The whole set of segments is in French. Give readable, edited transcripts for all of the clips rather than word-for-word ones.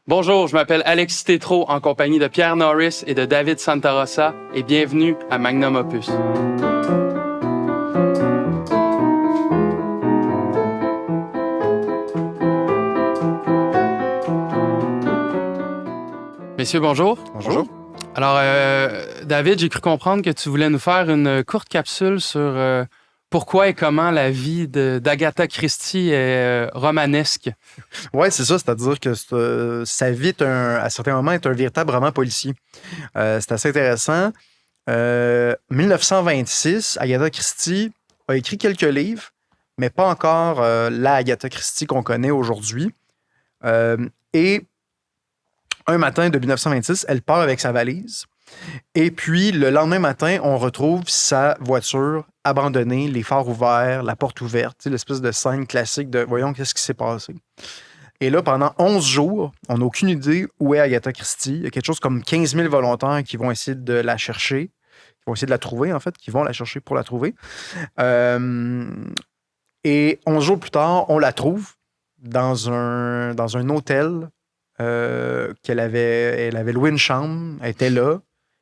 Bonjour, je m'appelle Alexis Tétrault en compagnie de Pierre Norris et de David Santarossa et bienvenue à Magnum Opus. Messieurs, bonjour. Bonjour. Alors, David, j'ai cru comprendre que tu voulais nous faire une courte capsule sur pourquoi et comment la vie d'Agatha Christie est romanesque. Oui, c'est ça. C'est-à-dire que sa vie, à certains moments, est un véritable roman policier. C'est assez intéressant. 1926, Agatha Christie a écrit quelques livres, mais pas encore la Agatha Christie qu'on connaît aujourd'hui. Et un matin de 1926, elle part avec sa valise. Et puis, le lendemain matin, on retrouve sa voiture abandonnée, les phares ouverts, la porte ouverte, l'espèce de scène classique de « voyons, qu'est-ce qui s'est passé ». Et là, pendant 11 jours, on n'a aucune idée où est Agatha Christie. Il y a quelque chose comme 15 000 volontaires qui vont essayer de la chercher, qui vont essayer de la trouver, en fait, qui vont la chercher pour la trouver. Et 11 jours plus tard, on la trouve dans un hôtel elle avait loué une chambre, elle était là.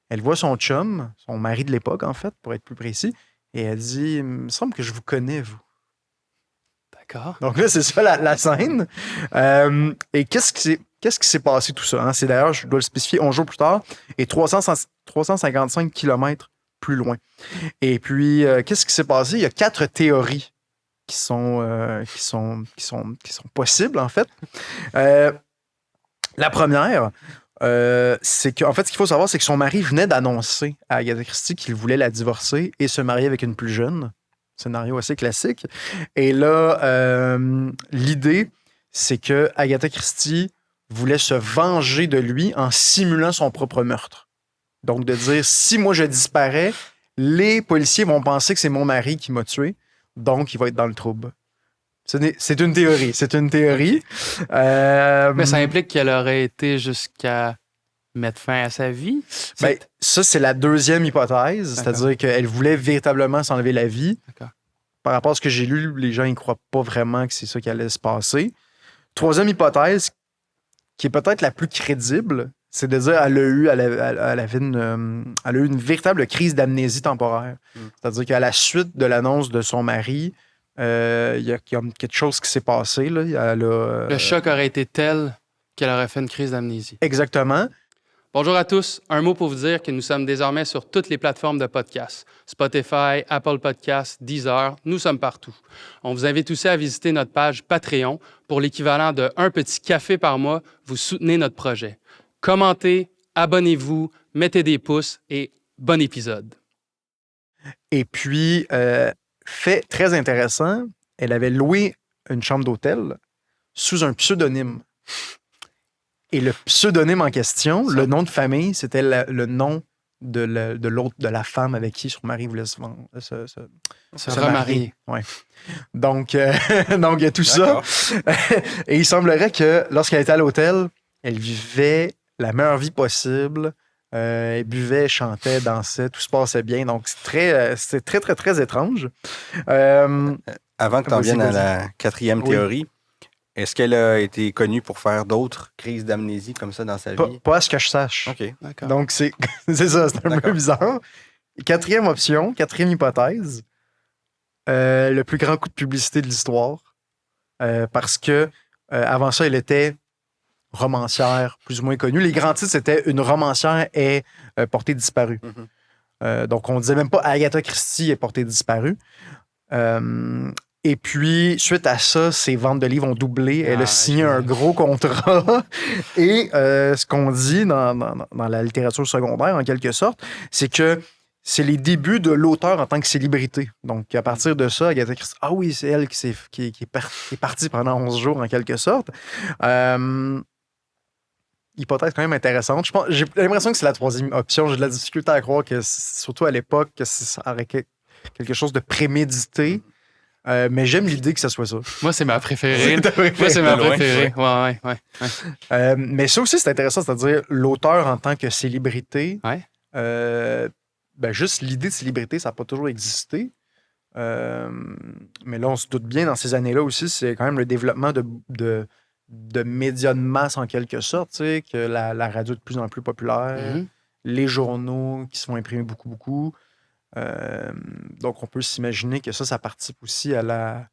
Elle voit son chum, son mari de l'époque, en fait, pour être plus précis, et elle dit « Il me semble que je vous connais, vous. » D'accord. Donc là, c'est ça la scène. Et qu'est-ce qui s'est passé tout ça? Hein? C'est d'ailleurs, je dois le spécifier, 11 jours plus tard, et 355 kilomètres plus loin. Et puis, qu'est-ce qui s'est passé? Il y a 4 théories qui sont possibles, en fait. La première, c'est qu'en fait, ce qu'il faut savoir, c'est que son mari venait d'annoncer à Agatha Christie qu'il voulait la divorcer et se marier avec une plus jeune. Scénario assez classique. Et là, l'idée, c'est que Agatha Christie voulait se venger de lui en simulant son propre meurtre. Donc, de dire, si moi je disparais, les policiers vont penser que c'est mon mari qui m'a tué, donc il va être dans le trouble. C'est une théorie. C'est une théorie. Mais ça implique qu'elle aurait été jusqu'à mettre fin à sa vie? Ben, ça, c'est la deuxième hypothèse. D'accord. C'est-à-dire qu'elle voulait véritablement s'enlever la vie. D'accord. Par rapport à ce que j'ai lu, les gens ne croient pas vraiment que c'est ça qui allait se passer. Troisième hypothèse, qui est peut-être la plus crédible, c'est de dire qu'elle a eu une véritable crise d'amnésie temporaire. C'est-à-dire qu'à la suite de l'annonce de son mari, il y a quelque chose qui s'est passé. Là. Le choc aurait été tel qu'elle aurait fait une crise d'amnésie. Exactement. Bonjour à tous. Un mot pour vous dire que nous sommes désormais sur toutes les plateformes de podcasts. Spotify, Apple Podcasts, Deezer, nous sommes partout. On vous invite aussi à visiter notre page Patreon. Pour l'équivalent de un petit café par mois, vous soutenez notre projet. Commentez, abonnez-vous, mettez des pouces et bon épisode. Et puis, fait très intéressant, elle avait loué une chambre d'hôtel sous un pseudonyme. Et le pseudonyme en question, le nom de famille, c'était le nom de la femme avec qui son mari voulait se remarier. Ouais. Donc, il y a tout ça. Et il semblerait que lorsqu'elle était à l'hôtel, elle vivait la meilleure vie possible. Elle buvait, chantait, dansait, tout se passait bien. Donc, c'est très, très, très étrange. Avant que tu en viennes à la quatrième théorie, est-ce qu'elle a été connue pour faire d'autres crises d'amnésie comme ça dans sa vie? Pas à ce que je sache. OK. D'accord. Donc, c'est ça, c'est un peu bizarre. Quatrième option, quatrième hypothèse, le plus grand coup de publicité de l'histoire. Parce que avant ça, elle était romancière, plus ou moins connue. Les grands titres, c'était une romancière est portée disparue. Donc, on disait même pas Agatha Christie est portée disparue. Et puis, suite à ça, ses ventes de livres ont doublé. Elle a signé un gros contrat. Et ce qu'on dit dans la littérature secondaire, en quelque sorte, c'est que c'est les débuts de l'auteur en tant que célébrité. Donc, à partir de ça, Agatha Christie, ah oui, c'est elle qui est partie pendant 11 jours, en quelque sorte. Hypothèse quand même intéressante. J'ai l'impression que c'est la troisième option. J'ai de la difficulté à croire que, surtout à l'époque, que ça aurait quelque chose de prémédité. Mais j'aime l'idée que ça soit ça. Moi, c'est ma préférée. Moi, c'est ma préférée. Ouais. Mais ça aussi, c'est intéressant, c'est-à-dire l'auteur en tant que célébrité. Ouais. Juste l'idée de célébrité, ça n'a pas toujours existé. Mais là, on se doute bien, dans ces années-là aussi, c'est quand même le développement de médias de masse en quelque sorte, tu sais, que la radio est de plus en plus populaire, les journaux qui se font imprimer beaucoup, beaucoup. Donc, on peut s'imaginer que ça participe aussi à la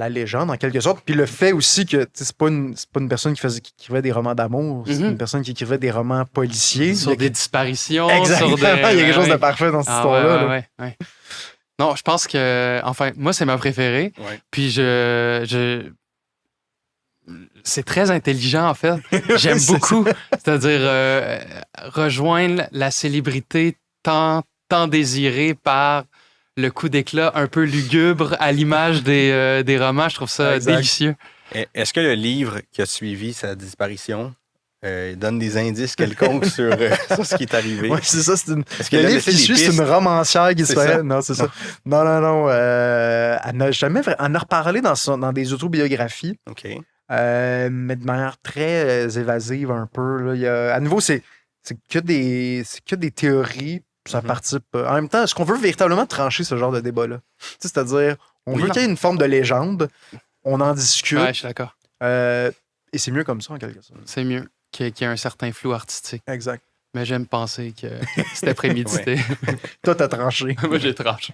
légende, en quelque sorte. Puis le fait aussi que c'est pas une personne qui écrivait des romans d'amour, c'est une personne qui écrivait des romans policiers. Sur des disparitions. Exactement, sur des... il y a quelque chose de parfait dans cette histoire-là. Ouais. Non, je pense que... Enfin, moi, c'est ma préférée. Ouais. Puis c'est très intelligent, en fait. J'aime beaucoup. C'est-à-dire rejoindre la célébrité tant désirée par le coup d'éclat un peu lugubre à l'image des romans. Je trouve ça délicieux. Est-ce que le livre qui a suivi sa disparition donne des indices quelconques sur ce qui est arrivé? Oui, c'est ça. Le livre qui suit, c'est une romancière qui se fait. Non, c'est ça. Non. Elle n'a jamais... Elle en a reparlé dans des autobiographies. OK. Mais de manière très évasive un peu. Là. À nouveau, c'est que des théories. Ça participe. En même temps, est-ce qu'on veut véritablement trancher ce genre de débat-là? C'est-à-dire, on veut qu'il y ait une forme de légende. On en discute. Ouais, je suis d'accord. Et c'est mieux comme ça, en quelque sorte. C'est mieux qu'il y ait un certain flou artistique. Exact. Mais j'aime penser que c'était prémédité. Toi, t'as tranché. Moi, j'ai tranché.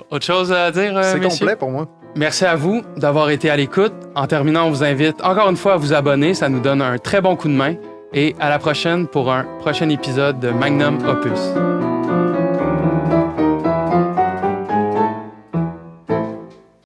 Autre chose à dire, c'est messieurs? complet pour moi. Merci à vous d'avoir été à l'écoute. En terminant, on vous invite encore une fois à vous abonner. Ça nous donne un très bon coup de main. Et à la prochaine pour un prochain épisode de Magnum Opus.